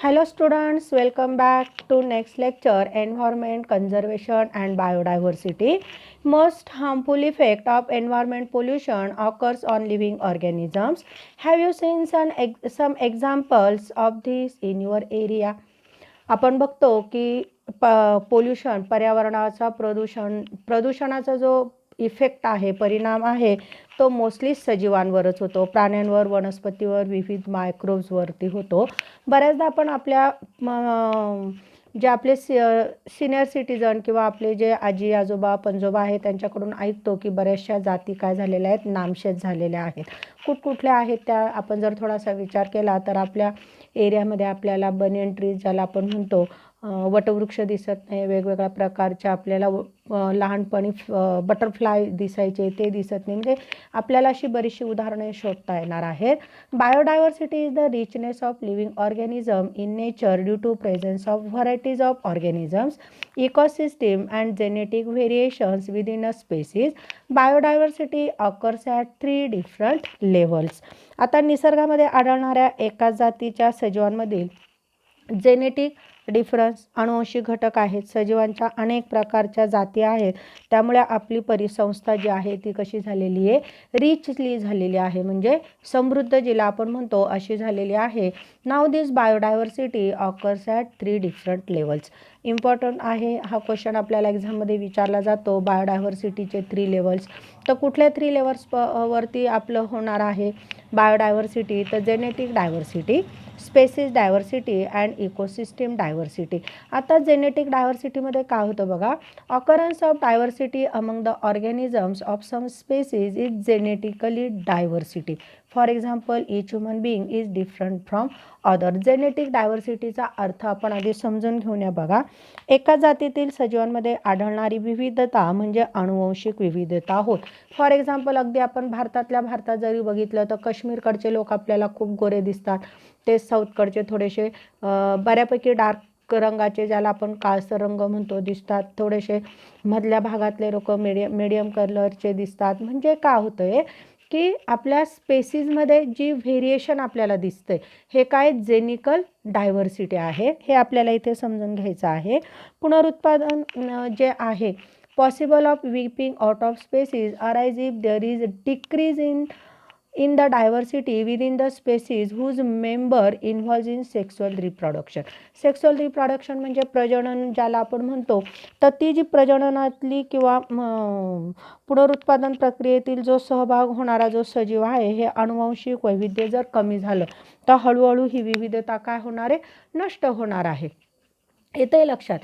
Hello students, welcome back to next lecture, Environment Conservation and Biodiversity. Most harmful effect of environment pollution occurs on living organisms. Have you seen some examples of this in your area? आपण बघतो की pollution पर्यावरणाचा प्रदूषणाचा जो effect आहे, परिणाम आहे, तो मोस्टली सजीवांवरच होतो. प्राण्यांवर, वनस्पतीवर, विविध मायक्रोब्सवरती होतो. बऱ्याचदा आपण आपल्या जे आपले सिनियर सिटीजन किंवा आपले जे आजी आजोबा पणजोबा आहेत त्यांच्याकडून ऐकतो की बऱ्याचशा जाती काय झालेल्या आहेत, नामशेष झालेल्या आहेत. कुठकुठल्या आहेत त्या आपण जर थोडासा विचार केला तर आपल्या एरियामध्ये आपल्याला बनियन ट्रीज ज्याला आपण म्हणतो, वटवृक्ष दिसत नाही. वेगवेगळ्या प्रकारच्या आपल्याला लहानपणी बटरफ्लाय दिसायचे, ते दिसत नाही. म्हणजे आपल्याला अशी बरीचशी उदाहरणे शोधता येणार आहेत. Biodiversity is the richness of living organism in nature due to presence of varieties of organisms, ecosystem and genetic variations within a species. Biodiversity occurs at 3 different levels. आता निसर्गामध्ये आढळणाऱ्या एकाच जातीच्या सजीवांमधील जेनेटिक डिफरन्स, अनुवंशिक घटक आहेत. सजीवांच्या अनेक प्रकारच्या जाती आहेत, त्यामुळे आपली परिसंस्था जी आहे ती कशी झालेली आहे, रिचली झालेली आहे, म्हणजे समृद्ध जिला आपण म्हणतो अशी झालेली आहे. Now this biodiversity occurs at 3 different levels. Important आहे हा क्वेश्चन, आपल्याला एक्झाममध्ये विचारला जातो. बायोडायव्हर्सिटीचे 3 लेवल्स. तर कुठल्या 3 लेवल्स वरती आपलं होणार आहे बायोडायव्हर्सिटी? तर genetic diversity, species diversity and ecosystem diversity. आता जेनेटिक डायव्हर्सिटीमध्ये काय होतं बघा, occurrence of diversity among the organisms of some species is genetically diversity. For example, each human being is different from other. Genetic डायव्हर्सिटीचा अर्थ आपण आधी समजून घेऊया बघा. एका जातीतील सजीवांमध्ये आढळणारी विविधता म्हणजे अनुवंशिक विविधता होत. फॉर एक्झाम्पल, अगदी आपण भारतात जरी बघितलं तर काश्मीरकडचे लोक आपल्याला खूप गोरे दिसतात. ते साऊथकडचे थोडेसे बऱ्यापैकी डार्क रंगाचे, ज्याला आपण काळसर रंग म्हणतो, दिसतात. थोडेसे मधल्या भागातले लोक मीडियम कलरचे दिसतात. म्हणजे काय होतं आहे की आपल्या स्पेसीजमध्ये जी व्हेरिएशन आपल्याला दिसते हे काय जेनिकल डायव्हर्सिटी आहे, हे आपल्याला इथे समजून घ्यायचं आहे. पुनरुत्पादन जे आहे, possible of wiping out of species arise if there is decrease in the diversity within the species whose member involves in sexual reproduction. Sexual reproduction म्हणजे प्रजनन ज्याला आपण म्हणतो. तर ती जी प्रजननातली किंवा पुनरुत्पादन प्रक्रियेतील जो सहभाग होणारा जो सजीव आहे, हे अनुवांशिक वैविध्य जर कमी झालं तर हळूहळू ही विविधता काय होणार आहे, नष्ट होणार आहे. येते लक्षात?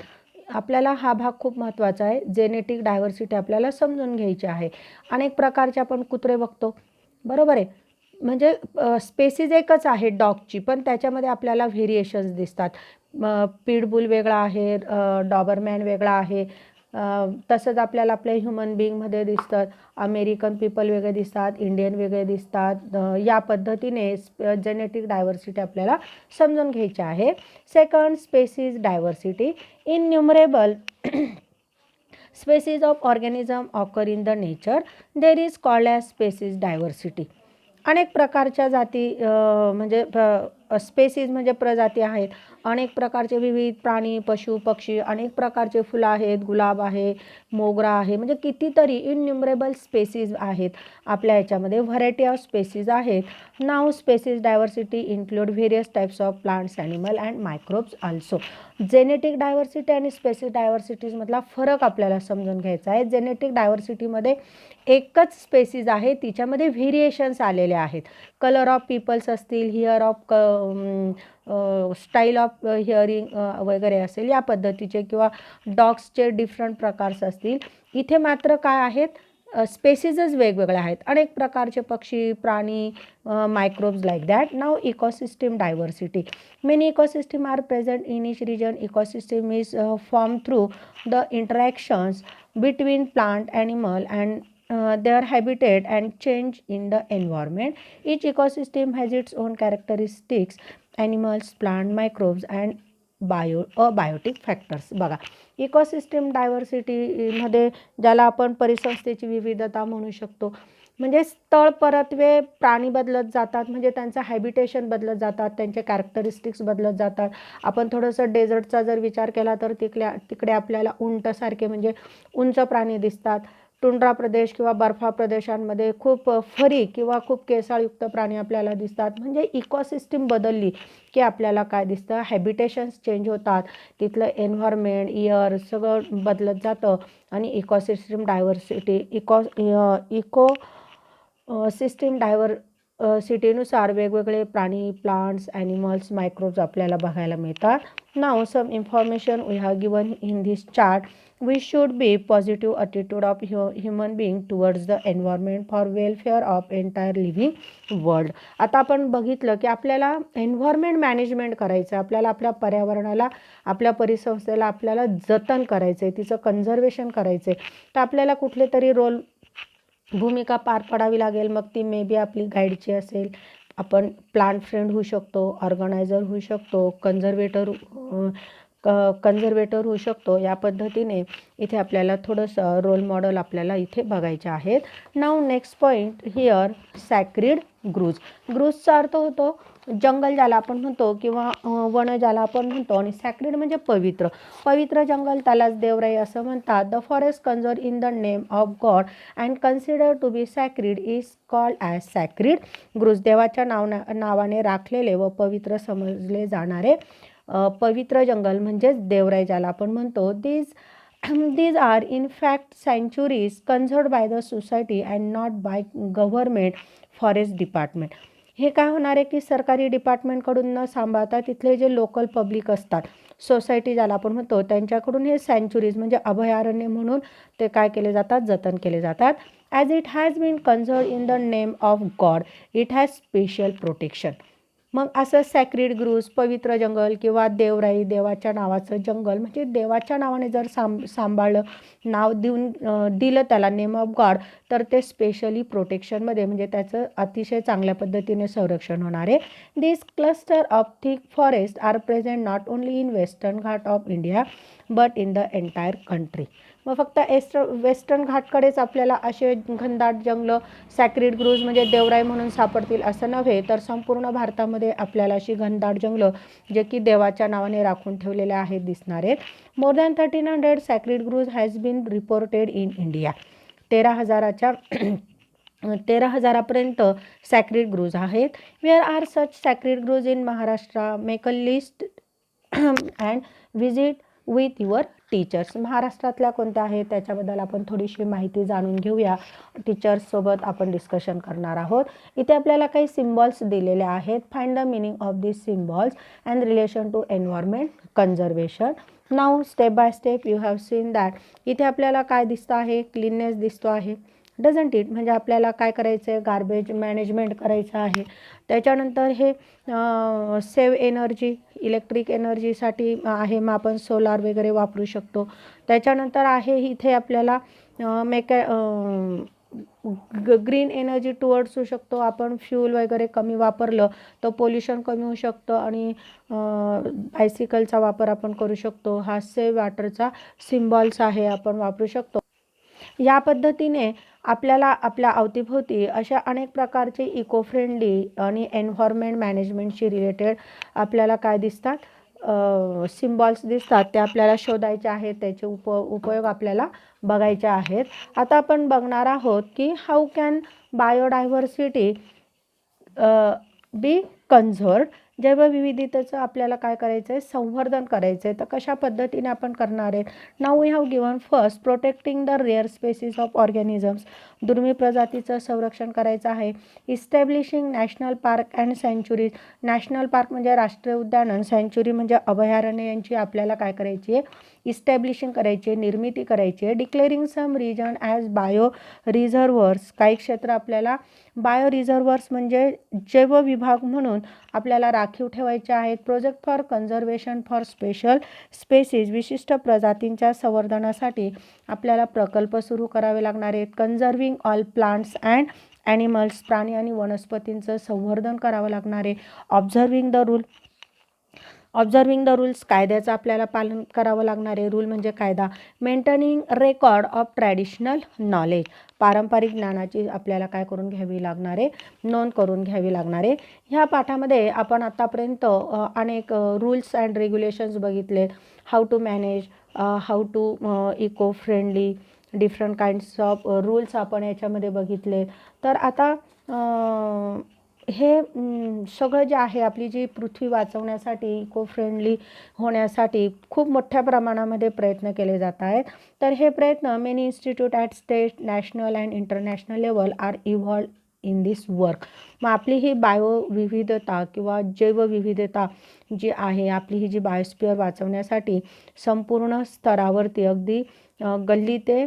आपल्याला हा भाग खूप महत्त्वाचा आहे. जेनेटिक डायव्हर्सिटी आपल्याला समजून घ्यायची आहे. अनेक प्रकारचे आपण कुत्रे बघतो, बरोबर आहे. म्हणजे स्पेसीज एकच आहे डॉगची, पण त्याच्यामध्ये आपल्याला व्हेरिएशन्स दिसतात. पिटबुल वेगळा आहे, डॉबरमॅन वेगळा आहे. तसंच आपल्याला आपल्या ह्युमन बीइंगमध्ये दिसतात. अमेरिकन पीपल वेगळे दिसतात, इंडियन वेगळे दिसतात. या पद्धतीने जेनेटिक डायव्हर्सिटी आपल्याला समजून घ्यायची आहे. Second, species diversity. Innumerable species of organism occur in the nature. There is called as species diversity. अनेक प्रकारच्या जाती म्हणजे स्पेसीज म्हणजे प्रजाती आहेत. अनेक प्रकारचे विविध प्राणी, पशु, पक्षी, अनेक प्रकारचे फुलं आहेत, गुलाब आहे, मोगरा आहे, म्हणजे कितीतरी इनन्युमरेबल स्पेसीज आहेत आपल्या ह्याच्यामध्ये. व्हरायटी ऑफ स्पेसीज आहेत. Now species diversity include various types of plants, animal and microbes also. Genetic diversity आणि स्पेसिस डायव्हर्सिटीजमधला फरक आपल्याला समजून घ्यायचा आहे. जेनेटिक डायव्हर्सिटीमध्ये एकच स्पेसीज आहे, तिच्यामध्ये व्हेरिएशन्स आलेले आहेत. कलर ऑफ पीपल्स असतील, here of style of hearing वगैरे असेल या पद्धतीचे, किंवा डॉग्सचे डिफरंट प्रकार्स असतील. इथे मात्र काय आहेत, स्पेसीजच वेगवेगळ्या आहेत. अनेक प्रकारचे पक्षी, प्राणी, मायक्रोब्स लाईक दॅट. नाव ecosystem diversity. Many ecosystem are present in each region. Ecosystem is form through the interactions between plant, animal and their habitat and change in the environment. Each ecosystem has its own characteristics, animals, plant, microbes and biotic factors. बघा, ecosystem डायव्हर्सिटीमध्ये ज्याला आपण परिसंस्थेची विविधता म्हणू शकतो, म्हणजे स्थळ परत्वे प्राणी बदलत जातात, म्हणजे त्यांचं हॅबिटेशन बदलत जातात, त्यांचे कॅरेक्टरिस्टिक्स बदलत जातात. आपण थोडंसं डेझर्टचा जर विचार केला तर तिकडे आपल्याला उंटसारखे म्हणजे उंच प्राणी दिसतात. टुंड्रा प्रदेश किंवा बर्फा प्रदेशांमध्ये खूप फरी किंवा खूप केसाळयुक्त प्राणी आपल्याला दिसतात. म्हणजे इकॉसिस्टीम बदलली की आपल्याला काय दिसतं, हॅबिटेशन्स चेंज होतात, तिथलं एन्व्हायरमेंट एअर सगळं बदलत जातं आणि इकॉसिस्टीम डायव्हर्सिटी इको सिस्टीम सिटीनुसार वेगवेगळे प्राणी, प्लांट्स, ॲनिमल्स, मायक्रोब्स आपल्याला बघायला मिळतात. Now some information we have given in this chart. We should be positive attitude of human being towards the environment for welfare of entire living world. आता आपण बघितलं की आपल्याला एन्व्हायरमेंट मॅनेजमेंट करायचं आहे, आपल्याला आपल्या पर्यावरणाला, आपल्या परिसंस्थेला आपल्याला जतन करायचं आहे, तिचं कन्झर्वेशन करायचं आहे. तर आपल्याला कुठले तरी भूमिका पार पाडावी लागेल. मग ती मे बी आपली गाईडची असेल, आपण प्लांट फ्रेंड होऊ शकतो, ऑर्गनायझर होऊ शकतो, कन्झर्वेटर होऊ शकतो. या पद्धतीने इथे आपल्याला थोडंसं रोल मॉडेल आपल्याला इथे बघायचे आहेत. Now next point here, sacred groves. ग्रूजचा अर्थ होतो जंगल ज्याला आपण म्हणतो किंवा वन ज्याला आपण म्हणतो, आणि सॅक्रिड म्हणजे पवित्र. पवित्र जंगल त्यालाच देवराई असं म्हणतात. The forest conserve in the name of god and consider to be sacred is called as sacred groves. देवाच्या नावाने राखलेले व पवित्र समजले जाणारे पवित्र जंगल म्हणजेच देवराई ज्याला आपण म्हणतो. These are in fact sanctuaries conserved by the society and not by government forest department. हे काय होणार आहे की सरकारी डिपार्टमेंटकडून न सांभाळता तिथले जे लोकल पब्लिक असतात, सोसायटी ज्याला आपण म्हणतो, त्यांच्याकडून हे सँच्युरीज म्हणजे अभयारण्य म्हणून ते काय केले जातात, जतन केले जातात. As it has been conserved in the name of god it has special protection. मग असं सॅक्रिड ग्रूज, पवित्र जंगल किंवा देवराई, देवाच्या नावाचं जंगल, म्हणजे देवाच्या नावाने जर सांभाळलं, नाव दिलं त्याला, नेम ऑफ गॉड, तर ते स्पेशली प्रोटेक्शनमध्ये म्हणजे त्याचं अतिशय चांगल्या पद्धतीने संरक्षण होणार आहे. This cluster of thick forest are present not only in western Ghat of India but in the entire country. मग फक्त वेस्टर्न घाटकडेच आपल्याला असे घनदाट जंगलं, सॅक्रिड ग्रूज म्हणजे देवराई म्हणून सापडतील असं नव्हे, तर संपूर्ण भारतामध्ये आपल्याला अशी घनदाट जंगलं जे की देवाच्या नावाने राखून ठेवलेले आहेत दिसणार आहेत. More than 1300 sacred groves has been reported in India. 13,000पर्यंत सॅक्रिड ग्रूज आहेत. Where are such sacred groves in Maharashtra? Make a list and visit with your teachers. महाराष्ट्रातल्या कोणत्या आहेत त्याच्याबद्दल आपण थोडीशी माहिती जाणून घेऊया. टीचर्ससोबत आपण डिस्कशन करणार आहोत. इथे आपल्याला काही सिम्बॉल्स दिलेले आहेत. Find the meaning of this symbols and relation to environment conservation. Now step by step you have seen that. इथे आपल्याला काय दिसतं आहे, क्लीननेस दिसतो आहे, डझंट इट, म्हणजे आपल्याला काय करायचं आहे, गार्बेज मॅनेजमेंट करायचं आहे. त्याच्यानंतर हे सेव्ह एनर्जी, इलेक्ट्रिक एनर्जीसाठी आहे, मग आपण सोलार वगैरे वापरू शकतो. त्याच्यानंतर आहे इथे आपल्याला ग्रीन एनर्जी टुवर्ड्स होऊ शकतो. आपण फ्यूल वगैरे कमी वापरलं तर पोल्युशन कमी होऊ शकतं आणि बायसिकलचा वापर आपण करू शकतो. हा सेव्ह वॉटरचा सिम्बॉल्स आहे, आपण वापरू शकतो. या पद्धतीने आपल्याला आपल्या अवतीभोवती अशा अनेक प्रकारचे इको फ्रेंडली आणि एन्व्हायरमेंट मॅनेजमेंटशी रिलेटेड आपल्याला काय दिसतात, सिम्बॉल्स दिसतात. ते आपल्याला शोधायचे आहेत, त्याचे उपयोग आपल्याला बघायचे आहेत. आता आपण बघणार आहोत की हाऊ कॅन बायोडायव्हर्सिटी बी कन्झर्व्ड. जैवविविधतेचं आपल्याला काय करायचं आहे, संवर्धन करायचं आहे. तर कशा पद्धतीने आपण करणार आहे. Now we have given first protecting the rare species of organisms. दुर्मिळ प्रजातीचं संरक्षण करायचं आहे. Establishing national park and sanctuaries. National park म्हणजे राष्ट्रीय उद्यानं, सँच्युरी म्हणजे अभयारण्य, यांची आपल्याला काय करायची आहे, इस्टॅब्लिशिंग करायची आहे, निर्मिती करायची आहे. Declaring some region as bio reserves. काही क्षेत्र आपल्याला बायो रिझर्व्हर्स म्हणजे जैव विभाग म्हणून आपल्याला राखीव ठेवायचे आहेत. Project for conservation for special species. विशिष्ट प्रजातींच्या संवर्धनासाठी आपल्याला प्रकल्प सुरू करावे लागणार आहेत. Conserving all plants and animals. प्राणी आणि वनस्पतींचं संवर्धन करावं लागणार आहे. Observing the rule observing the rules, कायद्याचं आपल्याला पालन करावं लागणार आहे. रूल म्हणजे कायदा. Maintaining record of traditional knowledge, पारंपरिक ज्ञानाची आपल्याला काय करून घ्यावी लागणार आहे, नोंद करून घ्यावी लागणार आहे. ह्या पाठामध्ये आपण आतापर्यंत अनेक रूल्स अँड रेग्युलेशन्स बघितले. How to manage, how to eco friendly, different kinds of rules आपण याच्यामध्ये बघितले. तर आता हे सगळं जे आहे, आपली जी पृथ्वी वाचवण्यासाठी, इको फ्रेंडली होण्यासाठी खूप मोठ्या प्रमाणामध्ये प्रयत्न केले जात आहेत. तर हे प्रयत्न many institute at state, national and international level are involve in this work. मग आपली ही बायोविविधता किंवा जैवविविधता जी आहे, आपली ही जी बायोस्फिअर वाचवण्यासाठी संपूर्ण स्तरावरती, अगदी गल्ली ते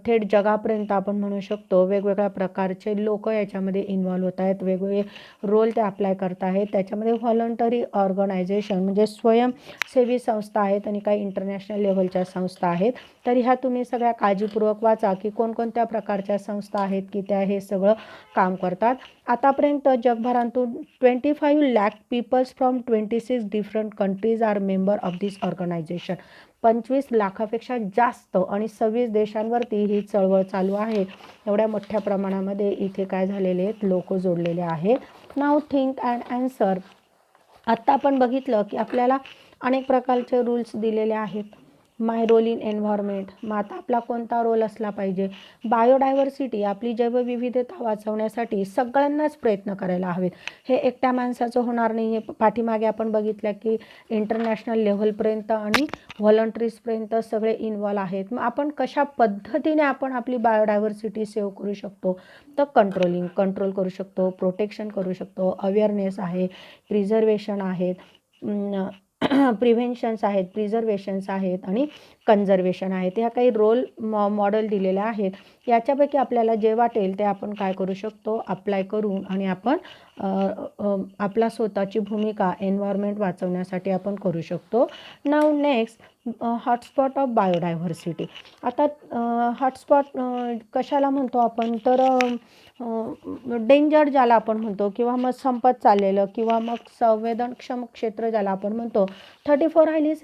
थेट जगापर्यंत आपण म्हणू शकतो, वेगवेगळ्या प्रकारचे लोक याच्यामध्ये इन्व्हॉल्व होत आहेत, वेगवेगळे रोल ते अप्लाय करत आहेत. त्याच्यामध्ये व्हॉलंटरी ऑर्गनायझेशन म्हणजे स्वयंसेवी संस्था आहेत आणि काही इंटरनॅशनल लेव्हलच्या संस्था आहेत. तर ह्या तुम्ही सगळ्या काळजीपूर्वक वाचा की कोणकोणत्या प्रकारच्या संस्था आहेत की त्या हे सगळं काम करतात. आतापर्यंत जगभरातून 25 lakh peoples from 26 different countries are member of this organisation. 25 लाखापेक्षा जास्त आणि 26 देशांवरती ही चळवळ चालू आहे. एवढ्या मोठ्या प्रमाणामध्ये इथे काय झालेले आहेत, लोक जोडलेले आहेत. Now think and answer. आत्ता आपण बघितलं की आपल्याला अनेक प्रकारचे रूल्स दिलेले आहेत. माय रोल इन एन्व्हायरमेंट, मग आता आपला कोणता रोल असला पाहिजे. बायोडायव्हर्सिटी, आपली जैवविविधता वाचवण्यासाठी सगळ्यांनाच प्रयत्न करायला हवेत. हे एकट्या माणसाचं होणार नाही आहे. पाठीमागे आपण बघितलं की इंटरनॅशनल लेव्हलपर्यंत आणि व्हॉलंटरीजपर्यंत सगळे इन्व्हॉल्व आहेत. मग आपण कशा पद्धतीने आपण आपली बायोडायव्हर्सिटी सेव्ह करू शकतो, तर कंट्रोल करू शकतो, प्रोटेक्शन करू शकतो, अवेअरनेस आहे, प्रिझर्वेशन आहेत, प्रिव्हेन्शन्स आहेत, प्रिझर्वेशन्स आहेत आणि कन्झर्वेशन आहेत. ह्या काही रोल मॉडेल दिलेले आहेत. याच्यापैकी आपल्याला जे वाटेल ते आपण काय करू शकतो, अप्लाय करून आणि आपण आपला स्वतःची भूमिका एन्व्हायरमेंट वाचवण्यासाठी आपण करू शकतो. Now next, hotspot of biodiversity. आता हॉटस्पॉट कशाला म्हणतो आपण, तर डेंजर ज्याला आपण म्हणतो किंवा मग संपत चाललेलं किंवा मग संवेदनक्षम क्षेत्र ज्याला आपण म्हणतो. 34 highly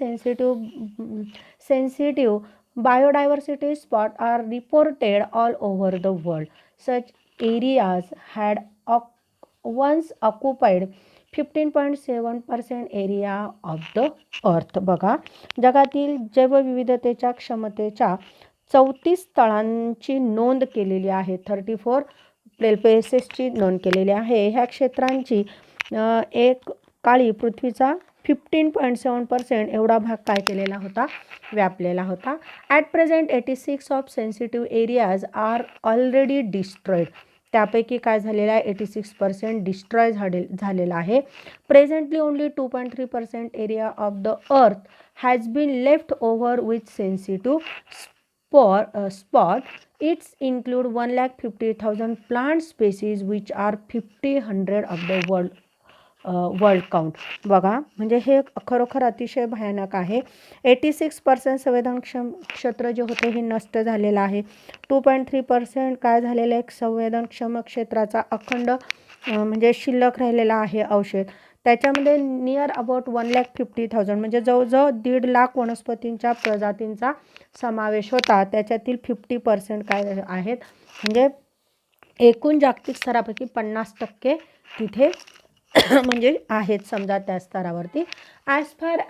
sensitive biodiversity spot are reported all over the world. Such areas had once occupied 15.7% area of the अर्थ. बघा, जगातील जैवविविधतेच्या क्षमतेच्या 34 स्थळांची नोंद केलेली आहे. 34 प्लेसेसची नोंद केलेली आहे. ह्या क्षेत्रांची एक काळी पृथ्वीचा 15.7% एवढा भाग काय केलेला होता, व्यापलेला होता. At present 86 of sensitive areas are already destroyed. त्यापैकी काय झालेलं आहे, 86% डिस्ट्रॉय झालेला आहे. Presently only 2.3% area of the earth has been left over with sensitive spot. It's include 1,50,000 plant species which are 100 of the world count. बघा, म्हणजे हे खरोखर अतिशय भयानक आहे. 86% संवेदनक्षम क्षेत्र जे होते हे नष्ट झालेलं आहे. 2.3% काय झालेलं आहे, संवेदनक्षम क्षेत्राचा अखंड म्हणजे शिल्लक राहिलेला आहे अवशेष. त्याच्यामध्ये नियर अबाउट 1,50,000 म्हणजे जवळजवळ 1.5 लाख वनस्पतींच्या प्रजातींचा समावेश होता. त्याच्यातील 50% काय आहेत, म्हणजे एकूण जागतिक स्तरापैकी 50% तिथे म्हणजे आहेत समजा त्या स्तरावरती. As far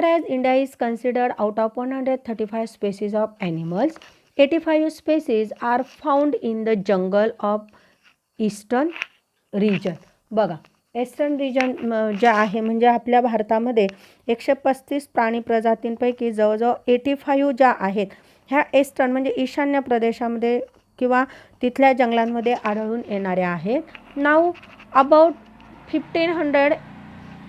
as India is considered out of 135 species of animals, 85 species are found in the jungle of eastern region. बघा, ईस्टर्न रिजन जे आहे म्हणजे आपल्या भारतामध्ये 135 प्राणी प्रजातींपैकी जवळजवळ 85 ज्या आहेत ह्या ईस्टर्न म्हणजे ईशान्य प्रदेशामध्ये किंवा तिथल्या जंगलांमध्ये आढळून येणाऱ्या आहेत. Now about 1500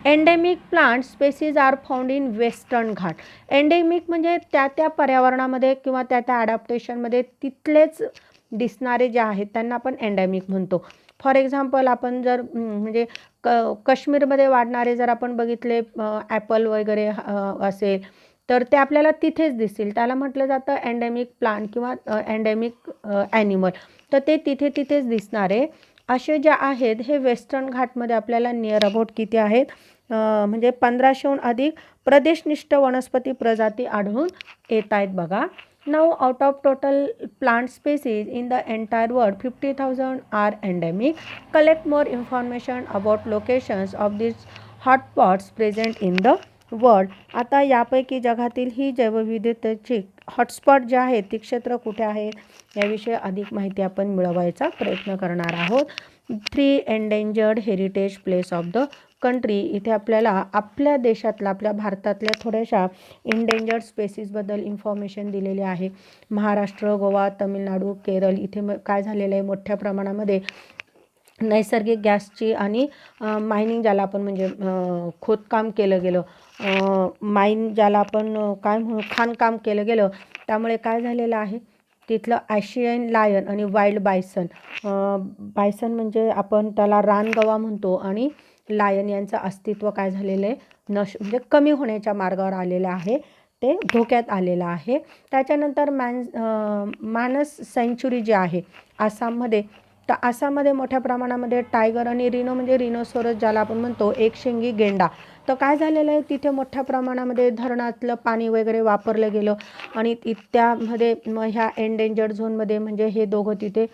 endemic plant species are found in western Ghat. Endemic म्हणजे त्या पर्यावरणामध्ये किंवा त्या ॲडॅप्टेशनमध्ये तिथलेच दिसणारे जे आहेत त्यांना आपण एंडेमिक म्हणतो. फॉर एक्झाम्पल आपण जर म्हणजे काश्मीरमध्ये वाढणारे जर आपण बघितले ॲपल वगैरे असेल तर ते आपल्याला तिथेच दिसतील, त्याला म्हटलं जातं एंडेमिक प्लांट किंवा एंडेमिक ॲनिमल. तर ते तिथेच दिसणारे असे जे आहेत हे वेस्टर्न घाटमध्ये आपल्याला नियर अबाउट किती आहेत, म्हणजे 1500हून अधिक प्रदेशनिष्ठ वनस्पती प्रजाती आढळून येत आहेत बघा. Now out of total plant species in the entire world 50,000 are endemic. Collect more information about locations of this hotspots present in the world. आता यापैकी जगातील ही जैवविविधतेची हॉटस्पॉट जे आहेत ती क्षेत्र कुठे आहेत याविषयी अधिक माहिती आपण मिळवायचा प्रयत्न करणार आहोत. 3 endangered heritage place of the country. इथे आपल्याला आपल्या देशातल्या आपल्या भारतातल्या थोड्याशा एंडेंजर्ड स्पेसीसबद्दल इन्फॉर्मेशन दिलेली आहे. महाराष्ट्र, गोवा, तामिळनाडू, केरळ इथे काय झालेलं आहे मोठ्या प्रमाणामध्ये नैसर्गिक गॅसची आणि मायनिंग ज्याला आपण म्हणजे खोदकाम केलं गेलं, माईन ज्याला आपण काय म्हणू खाणकाम केलं गेलं, त्यामुळे काय झालेलं आहे तिथलं एशियन लायन आणि वाईल्ड बायसन. बायसन म्हणजे आपण त्याला रानगवा म्हणतो आणि लायन यांचं अस्तित्व काय झालेलं आहे म्हणजे कमी होण्याच्या मार्गावर आलेलं आहे, ते धोक्यात आलेलं आहे. त्याच्यानंतर मानस सेंच्युरी जी आहे आसाममध्ये, तर आसाममध्ये मोठ्या प्रमाणामध्ये टायगर आणि रिनो म्हणजे रिनोसोरस ज्याला आपण म्हणतो एकशिंगी गेंडा, तर काय झालेलं आहे तिथे मोठ्या प्रमाणामध्ये धरणातलं पाणी वगैरे वापरलं गेलं आणि त्यामध्ये मग ह्या एंडेंजर्ड झोनमध्ये म्हणजे हे दोघं तिथे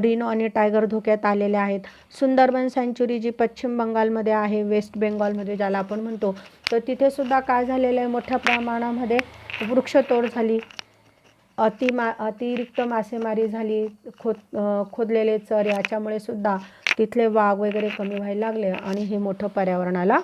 रिनो आणि टायगर धोक्यात आलेले आहेत. सुंदरबन सँच्युरी जी पश्चिम बंगालमध्ये आहे, वेस्ट बेंगॉलमध्ये ज्याला आपण म्हणतो, तर तिथे सुद्धा काय झालेलं आहे मोठ्या प्रमाणामध्ये वृक्षतोड झाली, अतिरिक्त मासेमारी झाली, खोदलेले चर याच्यामुळे सुद्धा तिथले वाघ वगैरे कमी व्हायला लागले आणि हे मोठं पर्यावरणाला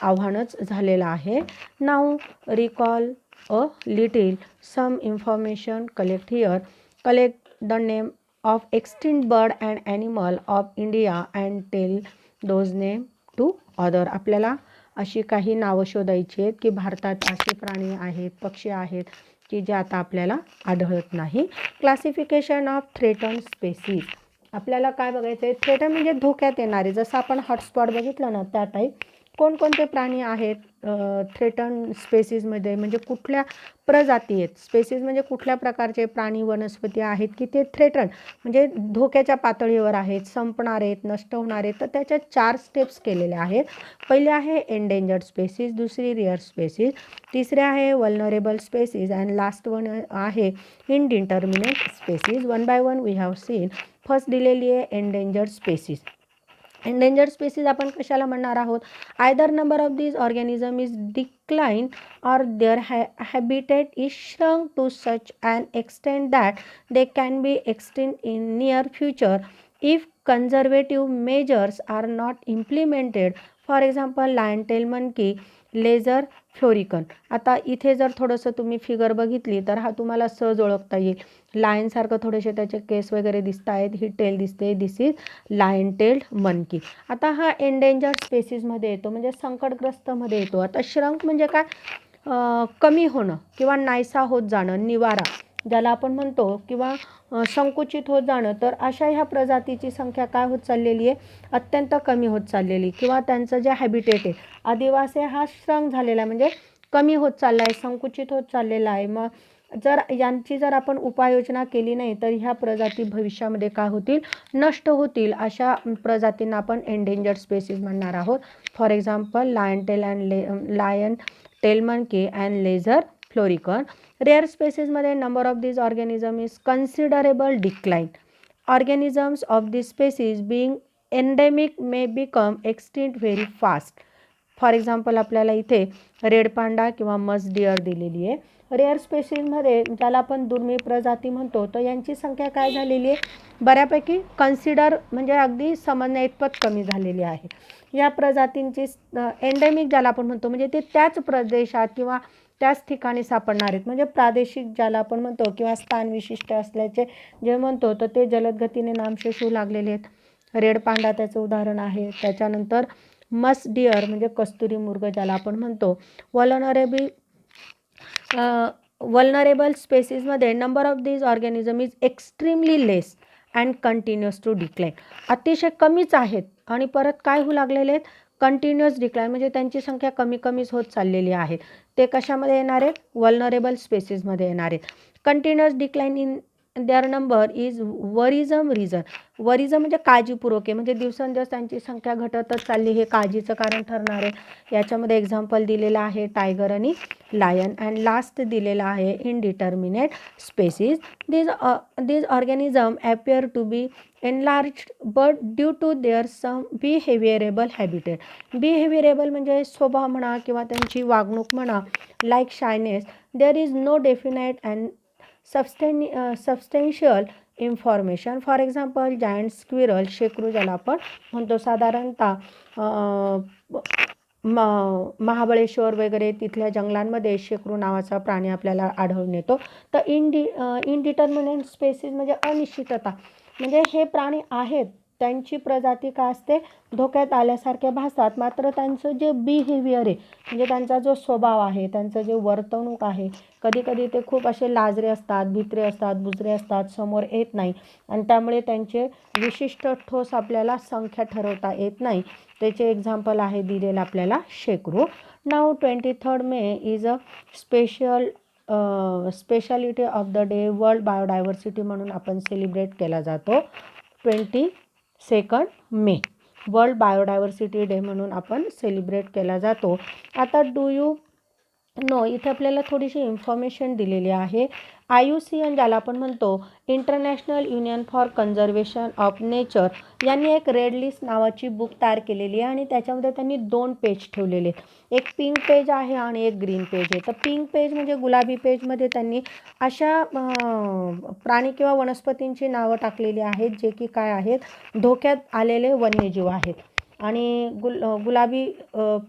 आव्हानच झालेलं आहे. Now recall a little some information collect here. Collect the name of extinct bird and animal of India and tell those name to other. आपल्याला अशी काही नावं शोधायची आहेत की भारतात असे प्राणी आहेत, पक्षी आहेत की जे आता आपल्याला आढळत नाही. Classification of threaten species. आपल्याला काय बघायचं आहे, थ्रेटन म्हणजे धोक्यात येणारे, जसं आपण हॉटस्पॉट बघितलं ना त्या टाईप कोणकोणते प्राणी आहेत थ्रेटन स्पेसीजमध्ये, म्हणजे कुठल्या प्रजाती आहेत. स्पेसीज म्हणजे कुठल्या प्रकारचे प्राणी वनस्पती आहेत की ते थ्रेटन म्हणजे धोक्याच्या पातळीवर आहेत, संपणार आहेत, नष्ट होणार आहेत. तर त्याच्या 4 स्टेप्स केलेल्या आहेत. पहिले आहे एंडेंजर्ड स्पेसीज, दुसरी रेअर स्पेसीज, तिसरे आहे vulnerable species and last one आहे indeterminate species. 1 by 1 we have seen. First दिलेली आहे एंडेंजर्ड स्पेसीज. एंडेंजर्ड स्पेसीज आपण कशाला म्हणणार आहोत, either number of these organism is decline or their habitat is shrunk to such an extent that they can be extinct in near future if conservative measures are not implemented. For example lion tail monkey, lesser florican. आता इथे जर थोडंसं तुम्ही figure बघितली तर हा तुम्हाला सहज ओळखता येईल. लायनसारखं थोडेसे त्याचे केस वगैरे दिसत आहेत, ही टेल दिसते, दिस इज लायन टेल्ड मंकी. आता हा एंडेंजर्ड स्पेसीजमध्ये येतो म्हणजे संकटग्रस्तमध्ये येतो. आता श्रंक म्हणजे काय, कमी होणं किंवा नाहीसा होत जाणं, निवारा ज्याला आपण म्हणतो, किंवा संकुचित होत जाणं. तर अशा ह्या प्रजातीची संख्या काय होत चाललेली आहे, अत्यंत कमी होत चाललेली, किंवा त्यांचं जे हॅबिटेट आहे आदिवासी हा श्रंक झालेला आहे म्हणजे कमी होत चालला आहे, संकुचित होत चाललेला आहे. मग जर यांची जर आपण उपाययोजना केली नाही तर ह्या प्रजाती भविष्यामध्ये काय होतील, नष्ट होतील. अशा प्रजातींना आपण एंडेंजर्ड स्पेसीज म्हणणार आहोत. For example lion tail monkey and lesser florican. Rare स्पेसीजमध्ये number of these organism is considerable decline. Organisms of this species being endemic may become extinct very fast. For example आपल्याला इथे red panda किंवा Musk dear दिलेली आहे. Rare स्पेसीजमध्ये ज्याला आपण दुर्मिळ प्रजाती म्हणतो, तर यांची संख्या काय झालेली आहे, बऱ्यापैकी कन्सिडर म्हणजे अगदी समजण्याइतपत कमी झालेली आहे. या प्रजातींची एंडेमिक ज्याला आपण म्हणतो म्हणजे ते त्याच प्रदेशात किंवा त्याच ठिकाणी सापडणार आहेत, म्हणजे प्रादेशिक ज्याला आपण म्हणतो किंवा स्थान विशिष्ट असल्याचे जे म्हणतो, तर ते जलद गतीने नामशेष होऊ लागलेले आहेत. रेड पांडा त्याचं उदाहरण आहे. त्याच्यानंतर मस्क डिअर म्हणजे कस्तुरी मृग ज्याला आपण म्हणतो. वल्नरेबल स्पेसीजमध्ये number of these organism is extremely less and continuous to decline. अतिशय कमीच आहेत आणि परत काय होऊ लागलेले आहेत, कंटिन्युअस डिक्लाइन म्हणजे त्यांची संख्या कमीच होत चाललेली आहे. ते कशामध्ये येणार आहेत, वल्नरेबल स्पेसीजमध्ये येणार आहेत. Continuous decline in their number is worrisome reason. worrisome म्हणजे काळजीपूर्वक आहे, म्हणजे दिवसेंदिवस त्यांची संख्या घटतच चालली, हे काळजीचं कारण ठरणार आहे. याच्यामध्ये एक्झाम्पल दिलेलं आहे टायगर आणि लायन. अँड लास्ट दिलेलं आहे indeterminate species. these organism appear to be enlarged but due to their some behaviorable habitat. behaviorable म्हणजे स्वभाव म्हणा किंवा त्यांची वागणूक म्हणा, like shyness, there is no definite and substantial information. For example giant squirrel, शेकरू ज्याला आपण म्हणतो, साधारणतः महाबळेश्वर वगैरे तिथल्या जंगलांमध्ये शेकरू नावाचा प्राणी आपल्याला आढळून येतो. तर इनडिटर्मिनेट स्पेसीज म्हणजे अनिश्चितता, म्हणजे हे प्राणी आहेत, त्यांची प्रजाती काय असते, धोक्यात आल्यासारखे भासतात, मात्र त्यांचं जे बिहेवियर आहे, म्हणजे त्यांचा जो स्वभाव आहे, त्यांचं जे वर्तणूक आहे, कधी कधी ते खूप असे लाजरे असतात, भित्रे असतात, बुजरे असतात, समोर येत नाही, आणि त्यामुळे त्यांचे विशिष्ट ठोस आपल्याला संख्या ठरवता येत नाही. त्याचे एक्झाम्पल आहे दिलेलं आपल्याला शेकरू. Now 23 May is a speciality of the day, world biodiversity म्हणून आपण सेलिब्रेट केला जातो. 22 मे वर्ल्ड बायोडायव्हर्सिटी डे म्हणून आपण सेलिब्रेट केला जातो. आता डू यू नो, इथे आपल्याला थोडीशी इन्फॉर्मेशन दिलेली आहे. IUCN ज्याला आपण म्हणतो, international union for conservation of nature, यांनी एक रेड लिस्ट नावाची बुक तयार केलेली आहे आणि त्याच्यामध्ये त्यांनी 2 पेज ठेवलेले, एक पिंक पेज आहे आणि एक ग्रीन पेज आहे. तर पिंक पेज म्हणजे गुलाबी पेजमध्ये त्यांनी अशा प्राणी किंवा वनस्पतींची नावं टाकलेली आहेत जे की काय आहेत, धोक्यात आलेले वन्यजीव आहेत. आणि गुलाबी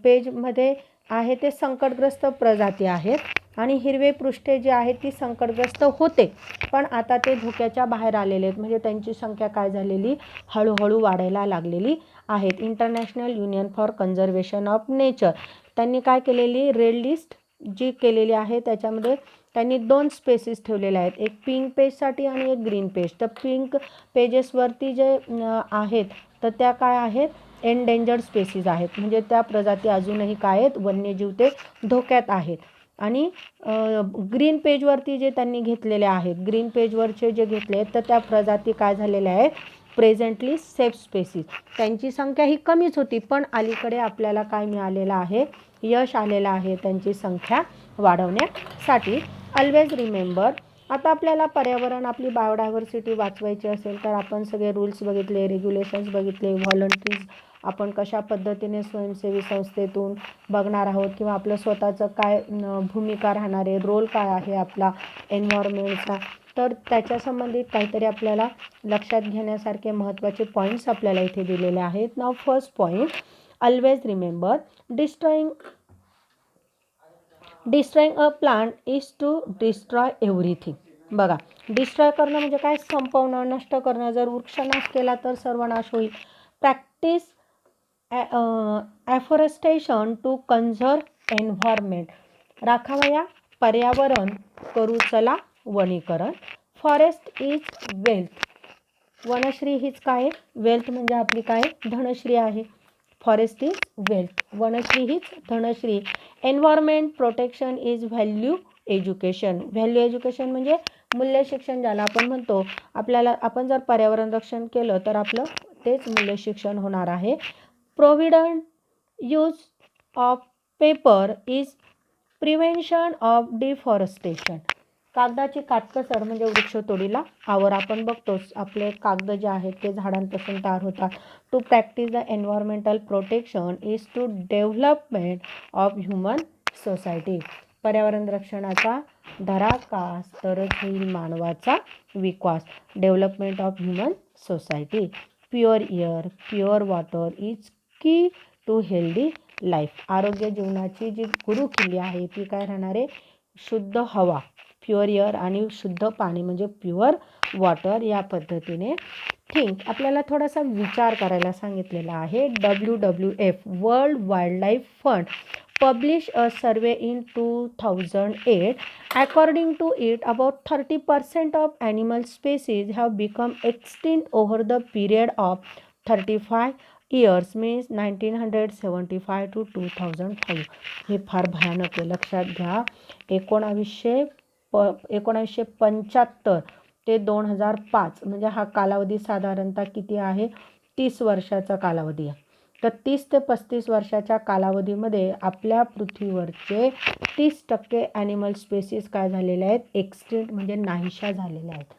पेजमध्ये आहे ते संकटग्रस्त प्रजाती आहेत, आणि हिरवे पृष्ठे जे आहेत ती संकटग्रस्त होते पण आता ते धोक्याच्या बाहेर आलेले आहेत, म्हणजे त्यांची संख्या काय झालेली, हळूहळू वाढायला लागलेली आहेत. International union for conservation of nature त्यांनी काय केलेली, रेड लिस्ट जी केलेली आहे त्याच्यामध्ये त्यांनी 2 स्पेसीस ठेवलेले आहेत, एक पिंक पेजसाठी आणि एक ग्रीन पेज. तर पिंक पेजेसवरती जे आहेत तर त्या काय आहेत, एंडेंजर्ड स्पेसीज आहेत, म्हणजे त्या प्रजाती अजूनही काय आहेत, वन्यजीव ते धोक्यात आहेत. आणि ग्रीन पेजवरती जे त्यांनी घेतलेले आहेत, ग्रीन पेजवरचे जे घेतले आहेत तर त्या प्रजाती काय झालेल्या आहेत, प्रेझेंटली सेफ स्पेसीज. त्यांची संख्या ही कमीच होती पण अलीकडे आपल्याला काय मिळालेलं आहे, यश आलेलं आहे त्यांची संख्या वाढवण्यासाठी. ऑलवेज रिमेंबर, आता आपल्याला पर्यावरण, आपली बायोडायव्हर्सिटी वाचवायची असेल तर आपण सगळे रूल्स बघितले, रेग्युलेशन्स बघितले, व्हॉलंटरीज आपण कशा पद्धतीने स्वयंसेवी संस्थेतून बघणार आहोत, किंवा आपलं स्वतःचं काय भूमिका राहणार आहे, रोल काय आहे आपला एन्व्हायरमेंटचा, तर त्याच्या संबंधित काहीतरी आपल्याला लक्षात घेण्यासारखे महत्त्वाचे पॉईंट्स आपल्याला इथे दिलेले आहेत. Now first point, always remember, destroying a plant is to destroy everything. बघा, डिस्ट्रॉय करणं म्हणजे काय, संपवणं, नष्ट करणं. जर वृक्षनाश केला तर सर्वनाश होईल. प्रॅक्टिस ॲफॉरेस्टेशन टू कन्झर्व एन्व्हायरमेंट, राखावया पर्यावरण, करू चला वनीकरण. फॉरेस्ट इज वेल्थ, वनश्री हीच काय, वेल्थ म्हणजे आपली काय, धनश्री आहे. फॉरेस्ट इज वेल्थ, वनश्री हीच Dhanashree. Environment protection is value education, value education म्हणजे मूल्य शिक्षण ज्याला आपण म्हणतो. आपल्याला, आपण जर पर्यावरण रक्षण केलं तर आपलं तेच मूल्य शिक्षण होणार आहे. Provident use of paper is prevention of deforestation, कागदाची काटकसर म्हणजे वृक्षतोडीला आवर. आपण बघतोच आपले कागद जे आहेत ते झाडांपासून तयार होतात. To practice the environmental protection is to development of human society, पर्यावरण रक्षणाचा धराकास तरच होईल मानवाचा विकास. Development of human society. Pure air, pure water is key to healthy life, आरोग्य जीवनाची जी गुरुकिल्ली आहे ती काय राहणार आहे, शुद्ध हवा, प्युअर एअर, आणि शुद्ध पाणी म्हणजे प्युअर वॉटर. या पद्धतीने थिंक, आपल्याला थोडासा विचार करायला सांगितलेला आहे. WWF world wildlife fund published a survey in 2008. According to it, about 30% of animal species have become extinct over the period of 35 years, means 1975 to 2005. हे फार भयानक आहे, लक्षात घ्या. 1975 ते 2005, म्हणजे हा कालावधी साधारणतः किती आहे, 30 वर्षाचा कालावधी आहे. तर 30 ते 35 वर्षाच्या कालावधीमध्ये आपल्या पृथ्वीवरचे 30% ॲनिमल स्पेसीस काय झालेले आहेत, एक्सटिंक्ट म्हणजे नाहीशा झालेल्या आहेत.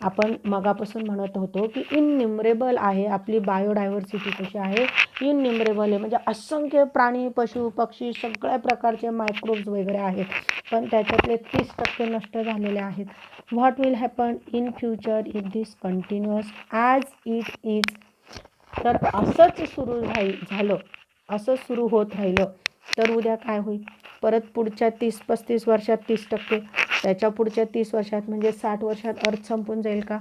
आपण मगापासून म्हणत होतो की इनन्युमरेबल आहे आपली बायोडायव्हर्सिटी. कशी आहे, इनन्युमरेबल आहे, म्हणजे असंख्य प्राणी, पशु, पक्षी, सगळ्या प्रकारचे मायक्रोब्स वगैरे आहेत, पण त्याच्यातले 30% नष्ट झालेले आहेत. What will happen in future if this continuous as it is. तर असंच झालं, असं सुरू होत राहिलं तर उद्या काय होईल, परत पुढच्या 30-35 वर्षात 30%, त्याच्या पुढच्या 30 वर्षात म्हणजे 60 वर्षात अर्थ संपून जाईल का,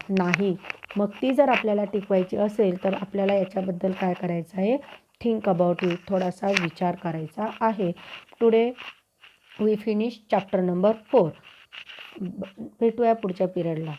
नाही. मग ती जर आपल्याला टिकवायची असेल तर आपल्याला याच्याबद्दल काय करायचं आहे, थिंक अबाउट इट, थोडासा विचार करायचा आहे. Today we finish chapter number 4. भेटूया पुढच्या पिरियडला.